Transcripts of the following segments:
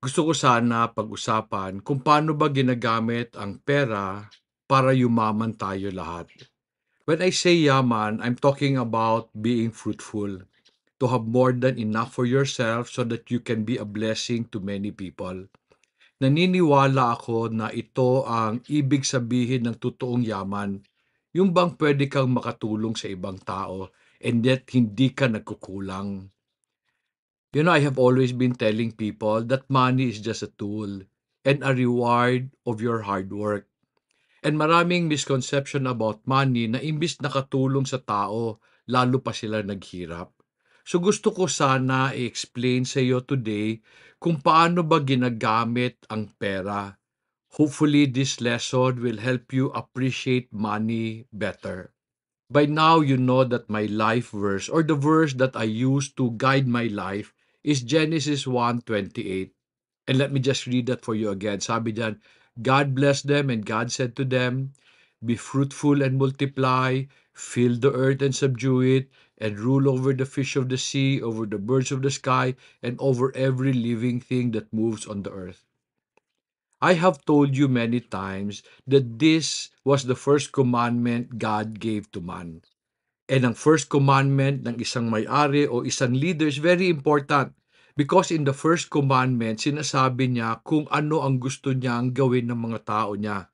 Gusto ko sana pag-usapan kung paano ba ginagamit ang pera para yumaman tayo lahat. When I say yaman, I'm talking about being fruitful, to have more than enough for yourself so that you can be a blessing to many people. Naniniwala ako na ito ang ibig sabihin ng totoong yaman. Yung bang pwede kang makatulong sa ibang tao and yet hindi ka nagkukulang. I have always been telling people that money is just a tool and a reward of your hard work. And maraming misconception about money na imbis nakatulong sa tao, lalo pa sila naghirap. So gusto ko sana i-explain sa iyo today kung paano ba ginagamit ang pera. Hopefully this lesson will help you appreciate money better. By now, you know that my life verse or the verse that I use to guide my life is Genesis 1:28. And let me just read that for you again. Sabi diyan, God blessed them and God said to them, be fruitful and multiply, fill the earth and subdue it, and rule over the fish of the sea, over the birds of the sky, and over every living thing that moves on the earth. I have told you many times that this was the first commandment God gave to man. And ang first commandment ng isang may-ari o isang leader is very important because in the first commandment, sinasabi niya kung ano ang gusto niyang gawin ng mga tao niya.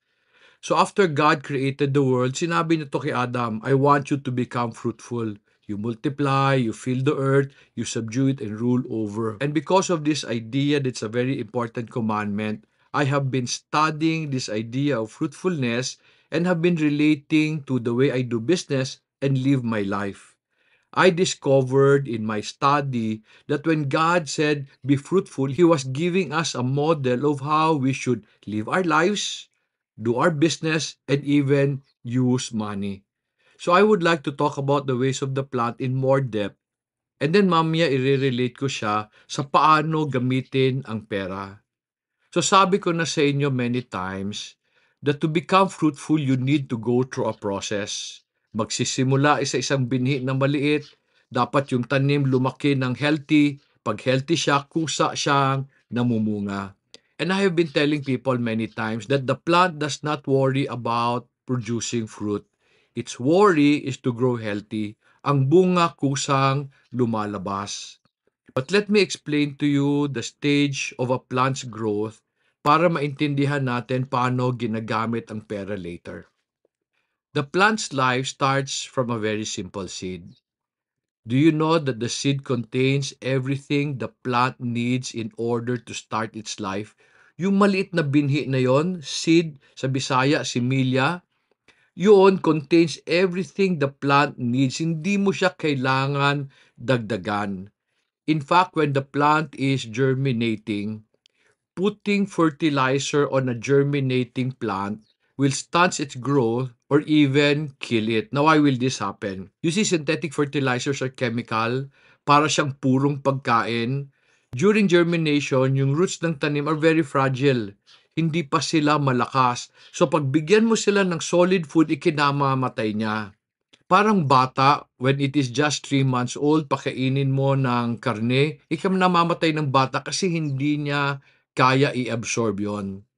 So after God created the world, sinabi niya to kay Adam, I want you to become fruitful. You multiply, you fill the earth, you subdue it and rule over. And because of this idea, that's a very important commandment, I have been studying this idea of fruitfulness and have been relating to the way I do business and live my life. I discovered in my study that when God said, be fruitful, He was giving us a model of how we should live our lives, do our business, and even use money. So I would like to talk about the ways of the plant in more depth and then mamaya i-relate ko siya sa paano gamitin ang pera. So sabi ko na sa inyo many times that to become fruitful, you need to go through a process. Magsisimula sa isang binhi na maliit, dapat yung tanim lumaki ng healthy. Pag healthy siya, kusa siyang namumunga. And I have been telling people many times that the plant does not worry about producing fruit. Its worry is to grow healthy. Ang bunga kusang lumalabas. But let me explain to you the stage of a plant's growth para maintindihan natin paano ginagamit ang pera later. The plant's life starts from a very simple seed. Do you know that the seed contains everything the plant needs in order to start its life? Yung maliit na binhi na yon, seed, sa Bisaya, similya, yun contains everything the plant needs. Hindi mo siya kailangan dagdagan. In fact, when the plant is germinating, putting fertilizer on a germinating plant will stunt its growth or even kill it. Now, why will this happen? You see, synthetic fertilizers are chemical, para siyang purong pagkain. During germination, yung roots ng tanim are very fragile. Hindi pa sila malakas. So, pag bigyan mo sila ng solid food, ikinamamatay niya. Parang bata, when it is just 3 months old, pakainin mo ng karne, namamatay ng bata kasi hindi niya kaya i-absorb yon.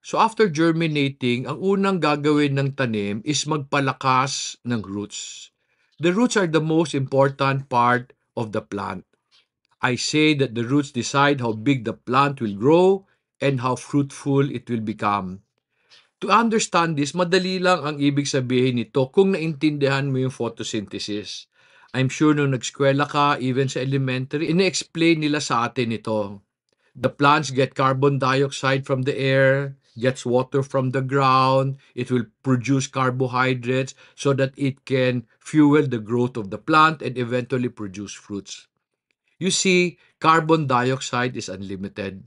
So after germinating, ang unang gagawin ng tanim is magpalakas ng roots. The roots are the most important part of the plant. I say that the roots decide how big the plant will grow and how fruitful it will become. To understand this, madali lang ang ibig sabihin nito kung naintindihan mo yung photosynthesis. I'm sure nung nag-eskwela ka, even sa elementary, ine-explain nila sa atin ito. The plants get carbon dioxide from the air, gets water from the ground, it will produce carbohydrates so that it can fuel the growth of the plant and eventually produce fruits. You see, carbon dioxide is unlimited.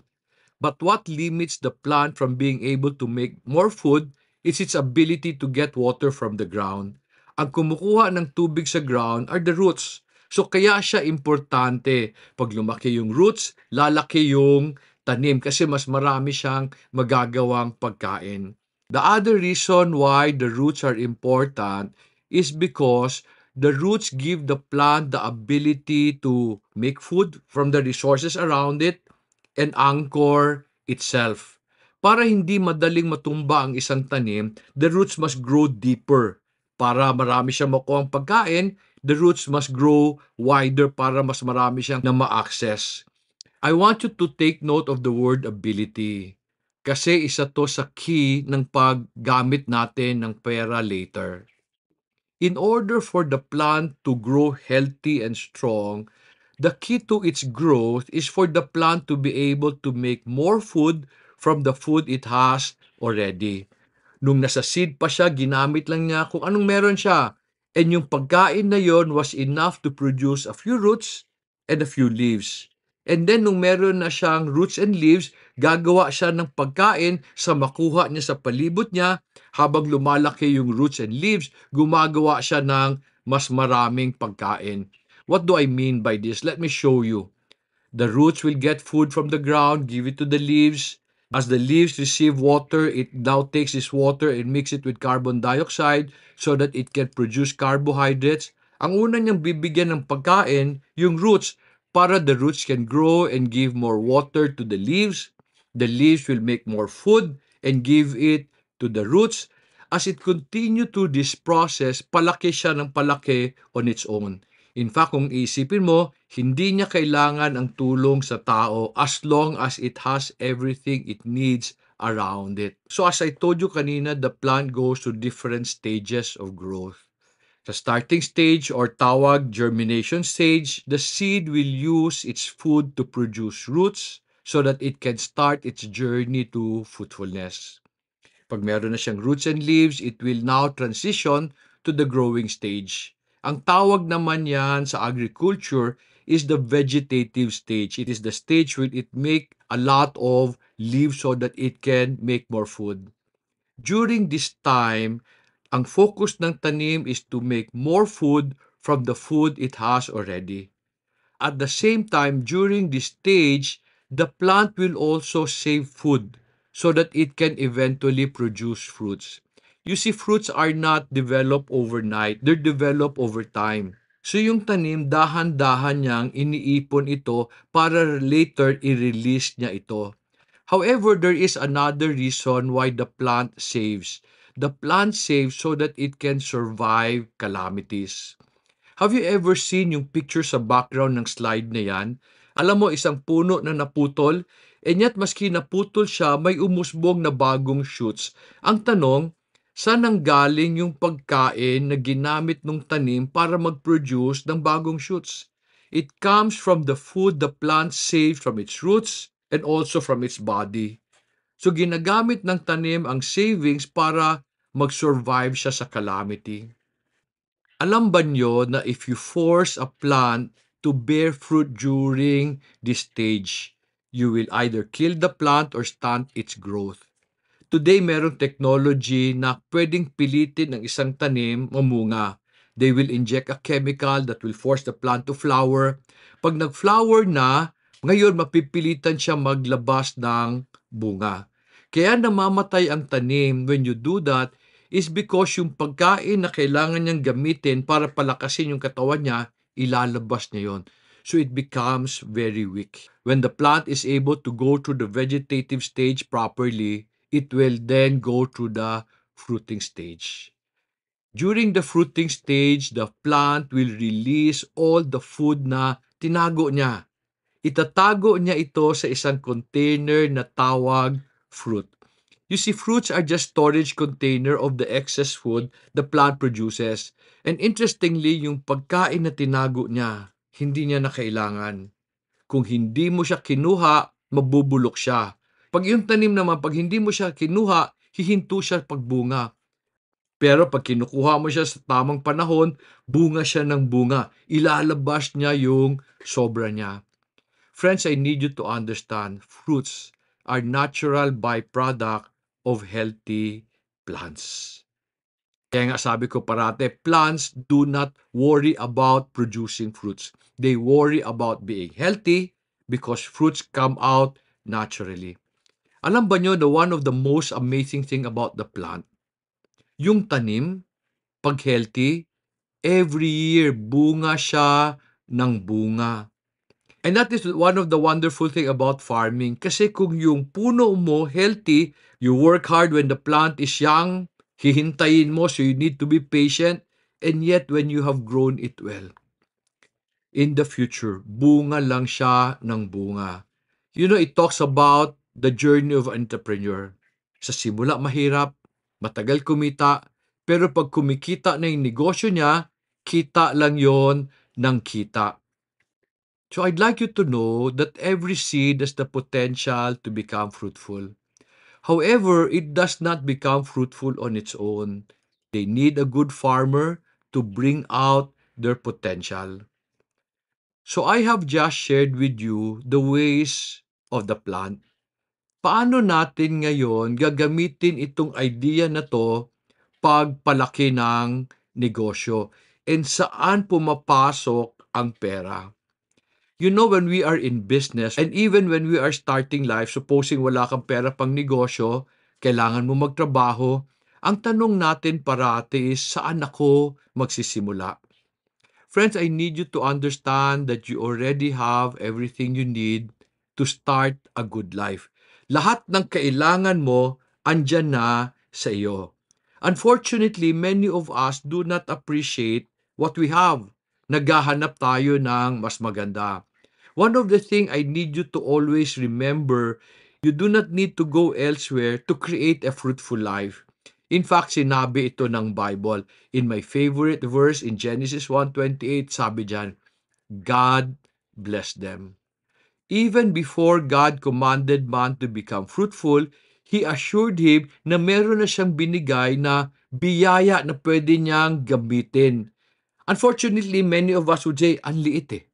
But what limits the plant from being able to make more food is its ability to get water from the ground. Ang kumukuha ng tubig sa ground are the roots. So kaya siya importante. Pag lumaki yung roots, lalaki yung tanim kasi mas marami siyang magagawang pagkain. The other reason why the roots are important is because the roots give the plant the ability to make food from the resources around it and anchor itself. Para hindi madaling matumba ang isang tanim, the roots must grow deeper. Para marami siyang makuha ang pagkain, the roots must grow wider para mas marami siyang na ma-access. I want you to take note of the word ability. Kasi isa to sa key ng paggamit natin ng pera later. In order for the plant to grow healthy and strong, the key to its growth is for the plant to be able to make more food from the food it has already. Nung nasa seed pa siya, ginamit lang niya kung anong meron siya. And yung pagkain na yon was enough to produce a few roots and a few leaves. And then nung meron na siyang roots and leaves, gagawa siya ng pagkain sa makuha niya sa palibot niya. Habang lumalaki yung roots and leaves, gumagawa siya ng mas maraming pagkain. What do I mean by this? Let me show you. The roots will get food from the ground, give it to the leaves. As the leaves receive water, it now takes this water and mix it with carbon dioxide so that it can produce carbohydrates. Ang una niyang bibigyan ng pagkain, yung roots, para the roots can grow and give more water to the leaves. The leaves will make more food and give it to the roots. As it continue to this process, palaki siya ng palaki on its own. In fact, kung isipin mo, hindi niya kailangan ang tulong sa tao as long as it has everything it needs around it. So as I told you kanina, the plant goes to different stages of growth. Sa starting stage or tawag germination stage, the seed will use its food to produce roots so that it can start its journey to fruitfulness. Pag meron na siyang roots and leaves, it will now transition to the growing stage. Ang tawag naman yan sa agriculture is the vegetative stage. It is the stage where it make a lot of leaves so that it can make more food. During this time, ang focus ng tanim is to make more food from the food it has already. At the same time, during this stage, the plant will also save food so that it can eventually produce fruits. You see, fruits are not developed overnight. They're developed over time. So yung tanim, dahan-dahan niyang iniipon ito para later i-release niya ito. However, there is another reason why the plant saves. The plant saves so that it can survive calamities. Have you ever seen yung picture sa background ng slide na yan? Alam mo, isang puno na naputol, and yet maski naputol siya, may umusbong na bagong shoots. Ang tanong, saan ang galing yung pagkain na ginamit ng tanim para mag-produce ng bagong shoots? It comes from the food the plant saves from its roots and also from its body. So ginagamit ng tanim ang savings para mag-survive siya sa calamity. Alam ba nyo na if you force a plant to bear fruit during this stage, you will either kill the plant or stunt its growth? Today, merong technology na pwedeng pilitin ng isang tanim mamunga. They will inject a chemical that will force the plant to flower. Pag nag-flower na, ngayon mapipilitan siya maglabas ng bunga. Kaya namamatay ang tanim when you do that is because yung pagkain na kailangan niyang gamitin para palakasin yung katawan niya, ilalabas niya yon. So it becomes very weak. When the plant is able to go through the vegetative stage properly, it will then go through the fruiting stage. During the fruiting stage, the plant will release all the food na tinago niya. Itatago niya ito sa isang container na tawag fruit. You see, fruits are just storage container of the excess food the plant produces. And interestingly, yung pagkain na tinago niya, hindi niya na kailangan. Kung hindi mo siya kinuha, mabubulok siya. Pag yung tanim naman, pag hindi mo siya kinuha, hihinto siya pagbunga. Pero pag kinukuha mo siya sa tamang panahon, bunga siya ng bunga. Ilalabas niya yung sobra niya. Friends, I need you to understand, fruits are natural byproduct of healthy plants. Kaya nga sabi ko parate, plants do not worry about producing fruits. They worry about being healthy because fruits come out naturally. Alam ba nyo na one of the most amazing thing about the plant, yung tanim, pag healthy, every year bunga siya ng bunga. And that is one of the wonderful thing about farming. Kasi kung yung puno mo healthy, you work hard when the plant is young, hihintayin mo, so you need to be patient. And yet, when you have grown it well, in the future, bunga lang siya ng bunga. You know, it talks about the journey of an entrepreneur. Sa simula mahirap, matagal kumita, pero pag kumikita na yung negosyo niya, kita lang yon ng kita. So I'd like you to know that every seed has the potential to become fruitful. However, it does not become fruitful on its own. They need a good farmer to bring out their potential. So I have just shared with you the ways of the plant. Paano natin ngayon gagamitin itong idea na to pagpalaki ng negosyo? And saan pumapasok ang pera? You know, when we are in business and even when we are starting life, supposing wala kang pera pang negosyo, kailangan mo magtrabaho, ang tanong natin parati is, saan ako magsisimula? Friends, I need you to understand that you already have everything you need to start a good life. Lahat ng kailangan mo, andyan na sa iyo. Unfortunately, many of us do not appreciate what we have. Naghahanap tayo ng mas maganda. One of the things I need you to always remember, you do not need to go elsewhere to create a fruitful life. In fact, sinabi ito ng Bible. In my favorite verse in Genesis 1:28, sabi diyan, God bless them. Even before God commanded man to become fruitful, He assured him na meron na siyang binigay na biyaya na pwede niyang gamitin. Unfortunately, many of us would say, ang liit eh.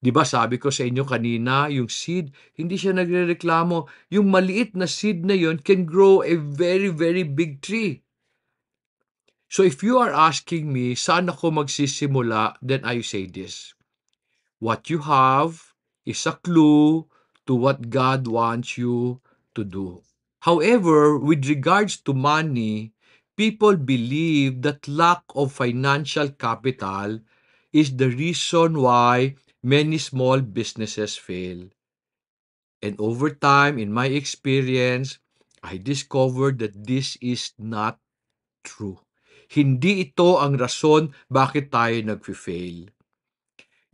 Di ba sabi ko sa inyo kanina, yung seed, hindi siya nagrereklamo. Yung maliit na seed na yon can grow a very, very big tree. So if you are asking me, saan ako magsisimula, then I say this. What you have is a clue to what God wants you to do. However, with regards to money, people believe that lack of financial capital is the reason why many small businesses fail. And over time, in my experience, I discovered that this is not true. Hindi ito ang rason bakit tayo nag-fail.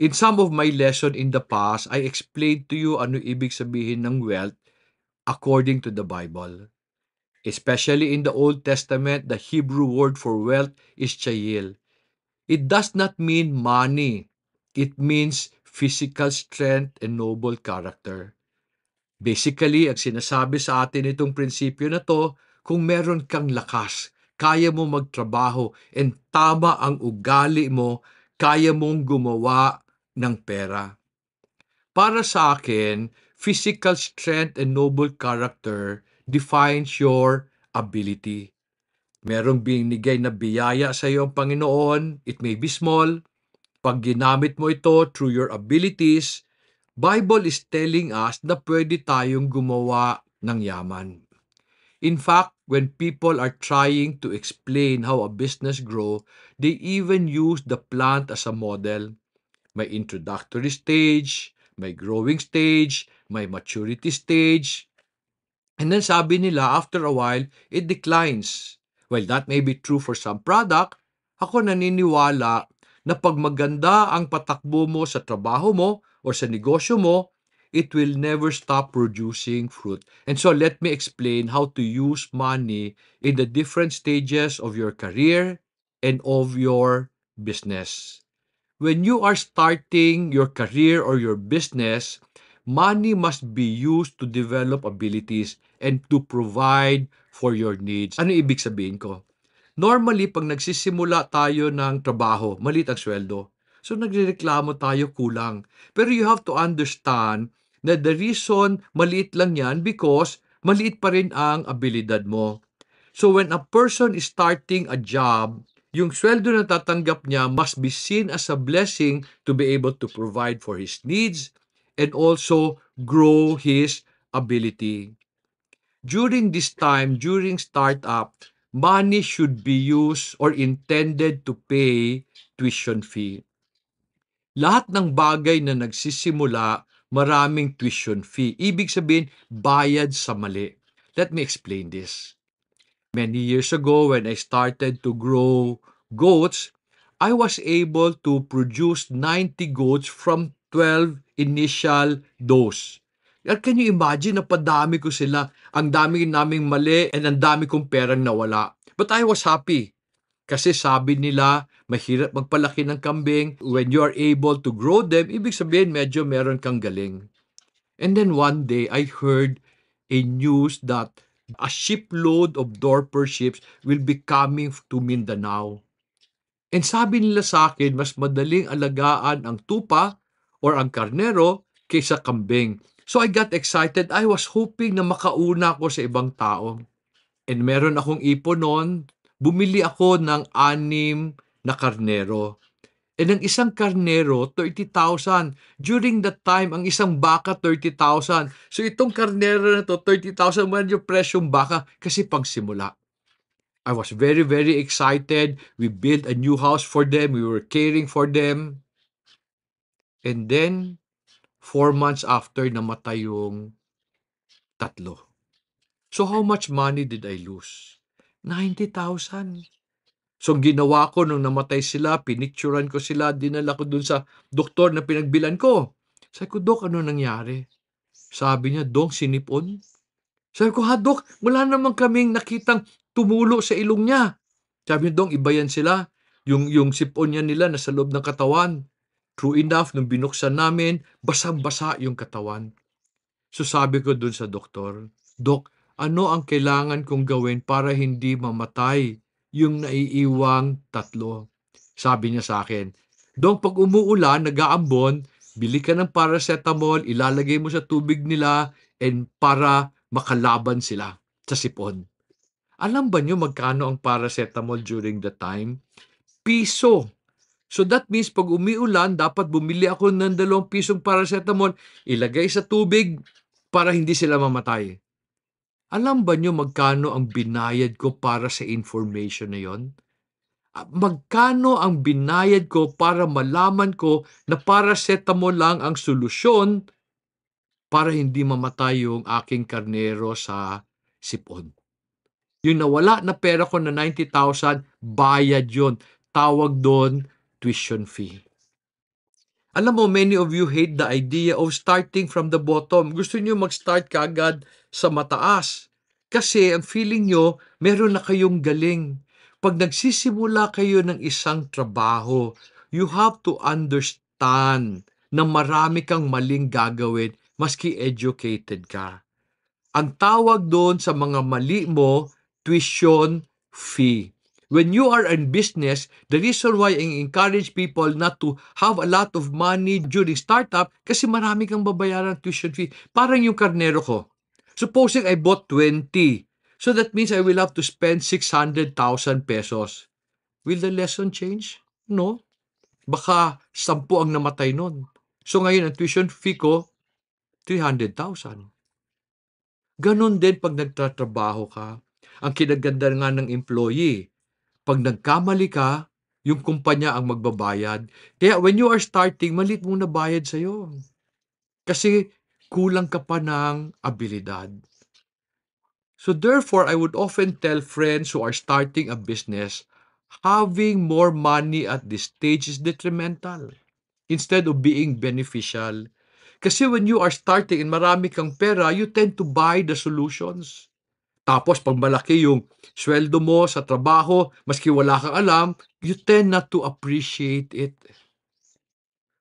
In some of my lesson in the past, I explained to you ano ibig sabihin ng wealth according to the Bible. Especially in the Old Testament, the Hebrew word for wealth is chayil. It does not mean money. It means physical strength and noble character. Basically, ang sinasabi sa atin itong prinsipyo na to, kung meron kang lakas, kaya mo magtrabaho, and tama ang ugali mo, kaya mong gumawa ng pera. Para sa akin, physical strength and noble character defines your ability. Merong binigay na biyaya sa iyo ang Panginoon, it may be small. Pag ginamit mo ito through your abilities, Bible is telling us na pwede tayong gumawa ng yaman. In fact, when people are trying to explain how a business grow, they even use the plant as a model. May introductory stage, may growing stage, may maturity stage, and then sabi nila, after a while, it declines. Well, that may be true for some product. Ako naniniwala na pag maganda ang patakbo mo sa trabaho mo o sa negosyo mo, it will never stop producing fruit. And so let me explain how to use money in the different stages of your career and of your business. When you are starting your career or your business, money must be used to develop abilities and to provide for your needs. Ano ibig sabihin ko? Normally, pag nagsisimula tayo ng trabaho, maliit ang sweldo. So, nagrereklamo tayo kulang. Pero you have to understand na the reason maliit lang yan because maliit pa rin ang abilidad mo. So, when a person is starting a job, yung sweldo na tatanggap niya must be seen as a blessing to be able to provide for his needs and also grow his ability. During this time, during startup, money should be used or intended to pay tuition fee. Lahat ng bagay na nagsisimula maraming tuition fee. Ibig sabihin, bayad sa mali. Let me explain this. Many years ago, when I started to grow goats, I was able to produce 90 goats from 12 initial dose. At can you imagine, napadami ko sila. Ang dami naming mali and ang dami kong perang nawala. But I was happy. Kasi sabi nila, mahirap magpalaki ng kambing. When you are able to grow them, ibig sabihin medyo meron kang galing. And then one day, I heard a news that a shipload of Dorper ships will be coming to Mindanao. And sabi nila sa akin, mas madaling alagaan ang tupa or ang karnero kaysa kambing. So I got excited. I was hoping na makauna ako sa ibang tao. And meron akong ipon noon. Bumili ako ng 6 na karnero. And ang isang karnero, 30,000. During that time, ang isang baka, 30,000. So itong karnero na to, 30,000, man yung presyong baka kasi pagsimula. I was very, very excited. We built a new house for them. We were caring for them. And then, 4 months after, namatay yung tatlo. So how much money did I lose? 90,000. So ginawa ko nung namatay sila, pinicturan ko sila, dinala ko dun sa doktor na pinagbilan ko. Sabi ko, Dok, ano nangyari? Sabi niya, Dong, sinipon. Sabi ko, ha, Dok, wala naman kaming nakitang tumulo sa ilong niya. Sabi niya, Dong, iba yan sila. Yung sipon niya nila nasa loob ng katawan. True enough, nung binuksan namin, basang-basa yung katawan. So sabi ko dun sa doktor, Dok, ano ang kailangan kong gawin para hindi mamatay yung naiiwang tatlo? Sabi niya sa akin, Dok, pag umuulan, nag-aambon, bili ka ng paracetamol, ilalagay mo sa tubig nila and para makalaban sila sa sipon. Alam ba niyo magkano ang paracetamol during the time? Piso. So that means pag umiulan, dapat bumili ako ng 2 pisong paracetamol, ilagay sa tubig para hindi sila mamatay. Alam ba nyo magkano ang binayad ko para sa information na yon? Magkano ang binayad ko para malaman ko na paracetamol lang ang solusyon para hindi mamatay yung aking karnero sa sipon? Yung nawala na pera ko na 90,000, bayad yon. Tawag doon, tuition fee. Alam mo, many of you hate the idea of starting from the bottom. Gusto niyo mag-start kaagad sa mataas. Kasi ang feeling nyo, meron na kayong galing. Pag nagsisimula kayo ng isang trabaho, you have to understand na marami kang maling gagawin maski educated ka. Ang tawag doon sa mga mali mo, tuition fee. When you are in business, the reason why I encourage people not to have a lot of money during startup kasi marami kang babayaran tuition fee. Parang yung karnero ko. Supposing I bought 20. So that means I will have to spend 600,000 pesos. Will the lesson change? No. Baka 10 ang namatay nun. So ngayon, ang tuition fee ko, 300,000. Ganon din pag nagtatrabaho ka. Ang kinaganda nga ng employee, pag nagkamali ka, yung kumpanya ang magbabayad. Kaya when you are starting, maliit muna bayad sa'yo. Kasi kulang ka pa ng abilidad. So therefore, I would often tell friends who are starting a business, having more money at this stage is detrimental instead of being beneficial. Kasi when you are starting and marami kang pera, you tend to buy the solutions. Tapos pag malaki yung sweldo mo sa trabaho, maski wala kang alam, you tend not to appreciate it.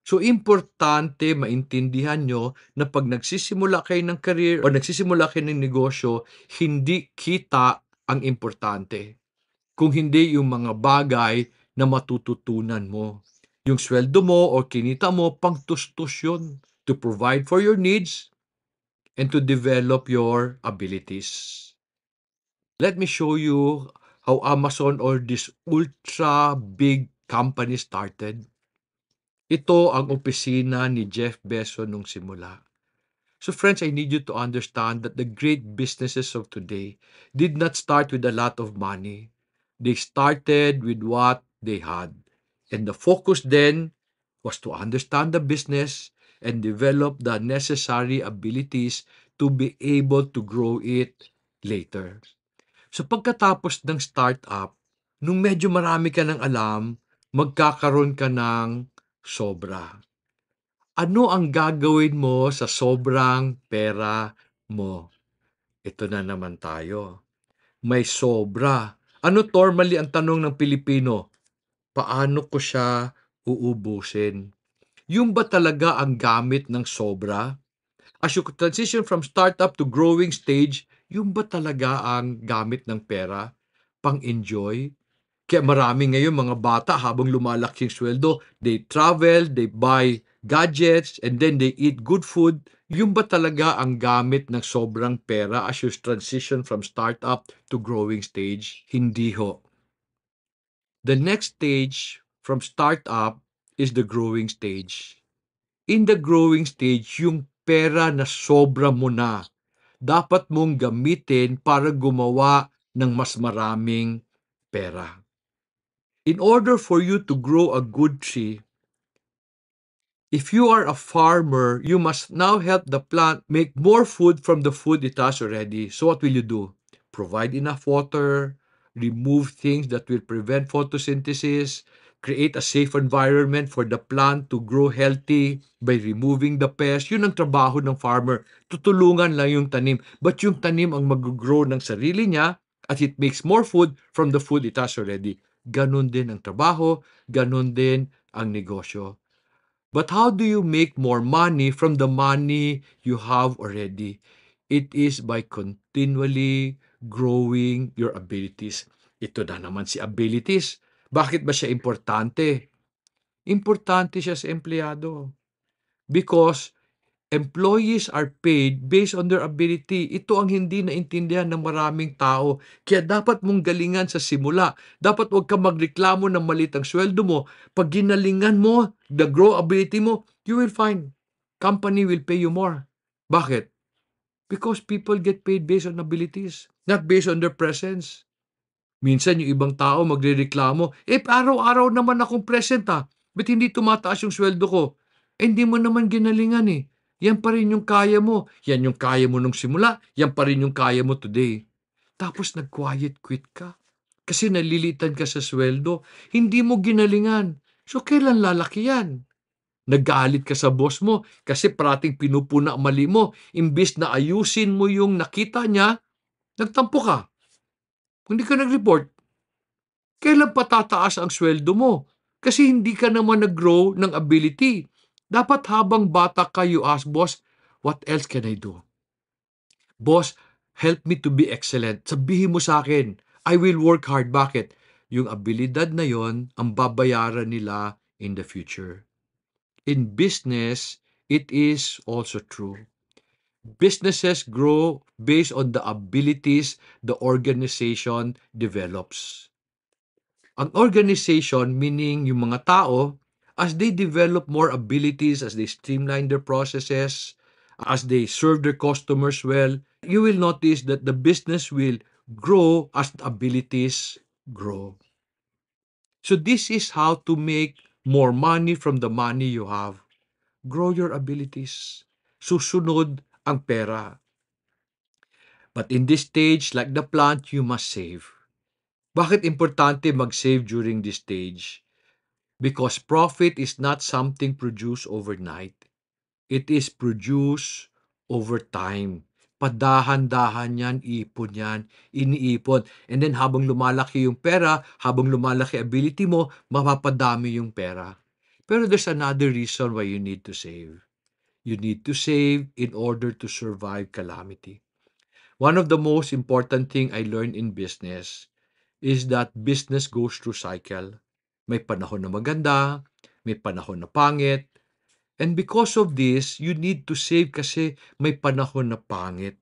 So importante maintindihan nyo na pag nagsisimula kayo ng career o nagsisimula kayo ng negosyo, hindi kita ang importante. Kung hindi yung mga bagay na matututunan mo. Yung sweldo mo o kinita mo, pangtustos yun to provide for your needs and to develop your abilities. Let me show you how Amazon or this ultra big company started. Ito ang opisina ni Jeff Bezos nung simula. So friends, I need you to understand that the great businesses of today did not start with a lot of money. They started with what they had. And the focus then was to understand the business, and develop the necessary abilities to be able to grow it later. So pagkatapos ng startup, nung medyo marami ka ng alam, magkakaroon ka ng sobra. Ano ang gagawin mo sa sobrang pera mo? Ito na naman tayo. May sobra. Ano normally ang tanong ng Pilipino? Paano ko siya uubusin? Yung ba talaga ang gamit ng sobra? As you transition from startup to growing stage, yung ba talaga ang gamit ng pera? Pang-enjoy? Kaya marami ngayon mga bata habang lumalaki yung sweldo, they travel, they buy gadgets, and then they eat good food. Yung ba talaga ang gamit ng sobrang pera as you transition from startup to growing stage? Hindi ho. The next stage from startup is the growing stage. In the growing stage, yung pera na sobra mo na, dapat mong gamitin para gumawa ng mas maraming pera. In order for you to grow a good tree, if you are a farmer, you must now help the plant make more food from the food it has already. So what will you do? Provide enough water, remove things that will prevent photosynthesis, create a safe environment for the plant to grow healthy by removing the pests. Yun ang trabaho ng farmer. Tutulungan lang yung tanim. But yung tanim ang mag-grow ng sarili niya at it makes more food from the food it has already. Ganon din ang trabaho, ganon din ang negosyo. But how do you make more money from the money you have already? It is by continually growing your abilities. Ito na naman si abilities. Bakit ba siya importante? Importante siya sa empleyado. Because employees are paid based on their ability. Ito ang hindi naintindihan ng maraming tao. Kaya dapat mong galingan sa simula. Dapat huwag ka magreklamo ng maliit ang sweldo mo. Pag ginalingan mo, the grow ability mo, you will find company will pay you more. Bakit? Because people get paid based on abilities, not based on their presence. Minsan yung ibang tao magrereklamo, araw-araw naman akong present ba't hindi tumataas yung sweldo ko? Hindi mo naman ginalingan Yan pa rin yung kaya mo. Yan yung kaya mo nung simula, yan pa rin yung kaya mo today. Tapos nag-quiet quit ka. Kasi nalilitan ka sa sweldo, hindi mo ginalingan. So kailan lalaki yan? Nagalit ka sa boss mo kasi parating pinupuna ang mali mo. Imbis na ayusin mo yung nakita niya, nagtampo ka. Hindi ka nag-report, kailan pa tataas ang sweldo mo? Kasi hindi ka naman nag-grow ng ability. Dapat habang bata ka, you ask, boss, what else can I do? Boss, help me to be excellent. Sabihin mo sa akin, I will work hard. Bakit? Yung abilidad na yon ang babayaran nila in the future. In business, it is also true. Businesses grow based on the abilities the organization develops. Ang organization, meaning yung mga tao, as they develop more abilities, as they streamline their processes, as they serve their customers well, you will notice that the business will grow as the abilities grow. So this is how to make more money from the money you have. Grow your abilities. Susunod ang pera. But in this stage, like the plant, you must save. Bakit importante mag-save during this stage? Because profit is not something produced overnight. It is produced over time. Padahan-dahan yan, ipon yan, iniipon. And then habang lumalaki yung pera, habang lumalaki ability mo, mapapadami yung pera. Pero there's another reason why you need to save. You need to save in order to survive calamity. One of the most important thing I learned in business is that business goes through cycle. May panahon na maganda, may panahon na pangit. And because of this, you need to save kasi may panahon na pangit.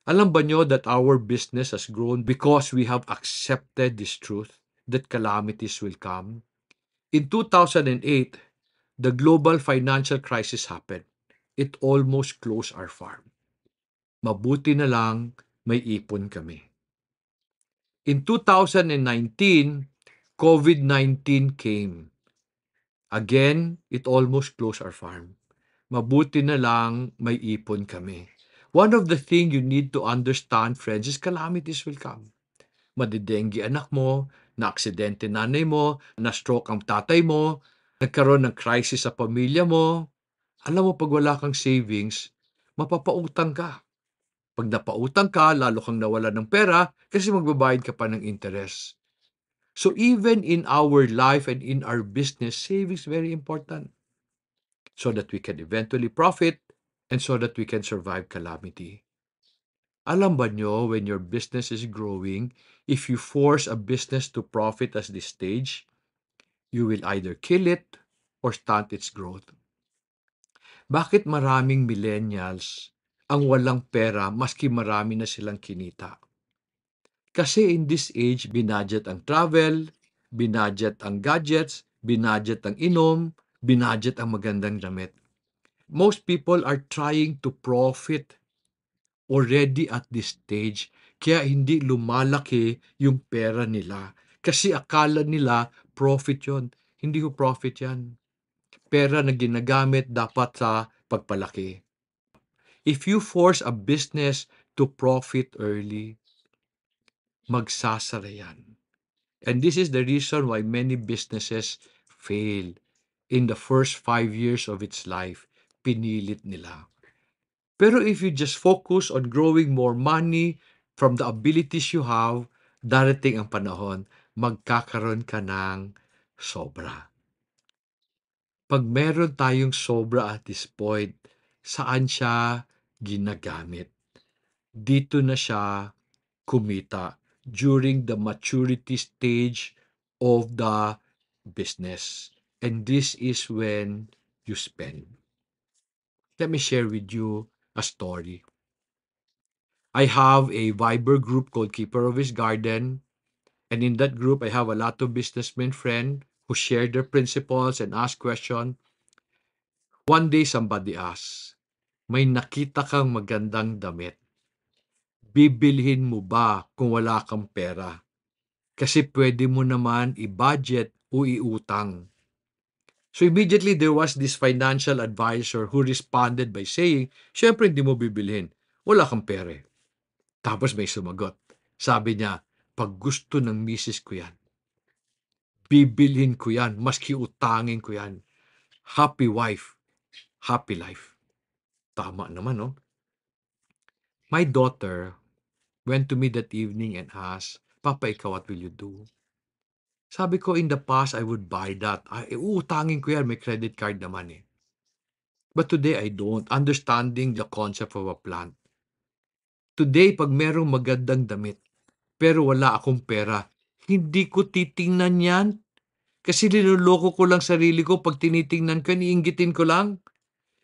Alam ba nyo that our business has grown because we have accepted this truth that calamities will come? In 2008, the global financial crisis happened. It almost closed our farm. Mabuti na lang may ipon kami. In 2019, COVID-19 came. Again, it almost closed our farm. Mabuti na lang may ipon kami. One of the thing you need to understand, friends, is calamities will come. Madidenggi anak mo, na-aksidente nanay mo, na-stroke ang tatay mo, nagkaroon ng crisis sa pamilya mo. Alam mo, pag wala kang savings, mapapautang ka. Pag napautang ka, lalo kang nawala ng pera kasi magbabayad ka pa ng interest. So even in our life and in our business, savings very important so that we can eventually profit and so that we can survive calamity. Alam ba nyo, when your business is growing, if you force a business to profit at this stage, you will either kill it or stunt its growth. Bakit maraming millennials ang walang pera maski marami na silang kinita? Kasi in this age, binadget ang travel, binadget ang gadgets, binadget ang inom, binadget ang magandang damit. Most people are trying to profit already at this stage, kaya hindi lumalaki yung pera nila. Kasi akala nila profit yon. Hindi ko profit yan. Pera na ginagamit dapat sa pagpalaki. If you force a business to profit early, magsasara yan. And this is the reason why many businesses fail in the first 5 years of its life. Pinilit nila. Pero if you just focus on growing more money from the abilities you have, darating ang panahon, magkakaroon ka ng sobra. Pag meron tayong sobra at this point, saan siya ginagamit? Dito na siya kumita during the maturity stage of the business. And this is when you spend. Let me share with you a story. I have a Viber group called Keeper of His Garden. And in that group, I have a lot of businessmen friends who share their principles and ask questions. One day, somebody asked, may nakita kang magandang damit. Bibilhin mo ba kung wala kang pera? Kasi pwede mo naman i-budget o iutang. So immediately there was this financial advisor who responded by saying, syempre hindi mo bibilhin. Wala kang pera. Tapos may sumagot. Sabi niya, pag gusto ng misis ko yan, bibilhin ko yan, maski utangin ko yan. Happy wife, happy life. Tama naman, no? My daughter went to me that evening and asked, Papa, ikaw, what will you do? Sabi ko, in the past, I would buy that. Utangin ko yan, may credit card naman eh. But today, I don't. Understanding the concept of a plan. Today, pag merong magandang damit, pero wala akong pera, hindi ko titingnan yan. Kasi niloloko ko lang sarili ko pag tinitingnan ko, niinggitin ko lang.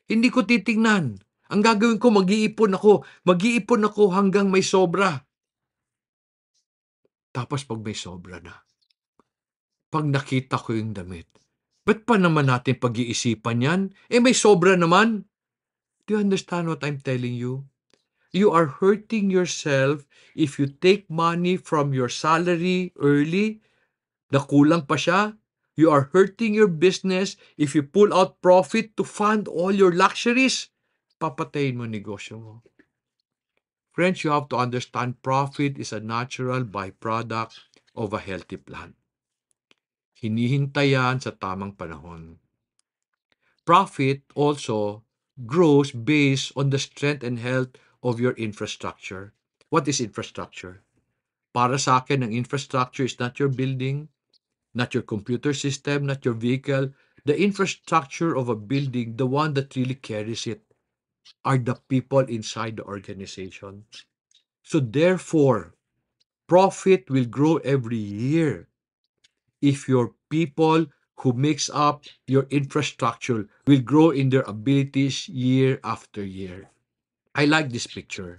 Hindi ko titingnan. Ang gagawin ko, mag-iipon ako. Mag-iipon ako hanggang may sobra. Tapos pag may sobra na, pag nakita ko yung damit, ba't pa naman natin pag-iisipan yan? May sobra naman. Do you understand what I'm telling you? You are hurting yourself if you take money from your salary early, na kulang pa siya. You are hurting your business if you pull out profit to fund all your luxuries. Papatayin mo negosyo mo. Friends, you have to understand profit is a natural byproduct of a healthy plan. Hinihintay yan sa tamang panahon. Profit also grows based on the strength and health of your infrastructure. What is infrastructure? Para sa akin, ang infrastructure is not your building, not your computer system, not your vehicle. The infrastructure of a building, the one that really carries it, are the people inside the organization. So therefore, profit will grow every year if your people who makes up your infrastructure will grow in their abilities year after year. I like this picture.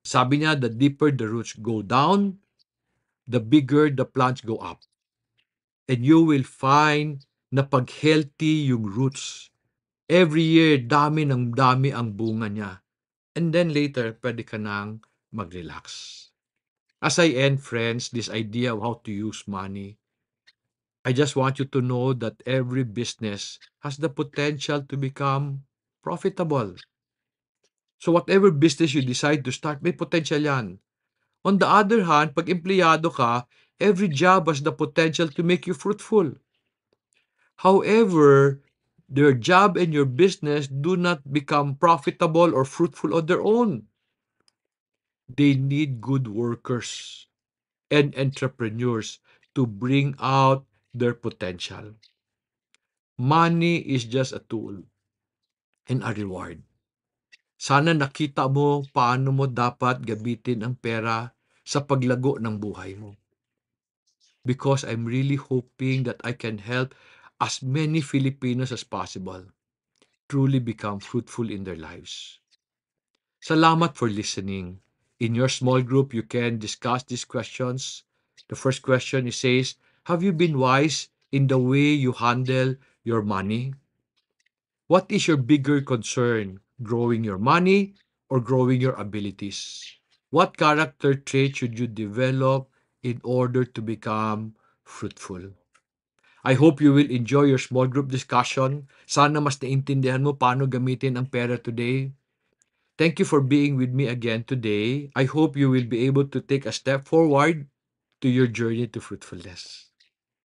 Sabi niya, the deeper the roots go down, the bigger the plants go up. And you will find na pag healthy yung roots, every year, dami ng dami ang bunga niya. And then later, pwede ka nang mag-relax. As I end, friends, this idea of how to use money, I just want you to know that every business has the potential to become profitable. So whatever business you decide to start, may potential yan. On the other hand, pag empleyado ka, every job has the potential to make you fruitful. However, your job and your business do not become profitable or fruitful on their own. They need good workers and entrepreneurs to bring out their potential. Money is just a tool and a reward. Sana nakita mo paano mo dapat gamitin ang pera sa paglago ng buhay mo. Because I'm really hoping that I can help as many Filipinos as possible truly become fruitful in their lives. Salamat for listening. In your small group, you can discuss these questions. The first question it says, have you been wise in the way you handle your money? What is your bigger concern? Growing your money or growing your abilities? What character trait should you develop in order to become fruitful? I hope you will enjoy your small group discussion. Sana mas naintindihan mo paano gamitin ang pera today. Thank you for being with me again today. I hope you will be able to take a step forward to your journey to fruitfulness.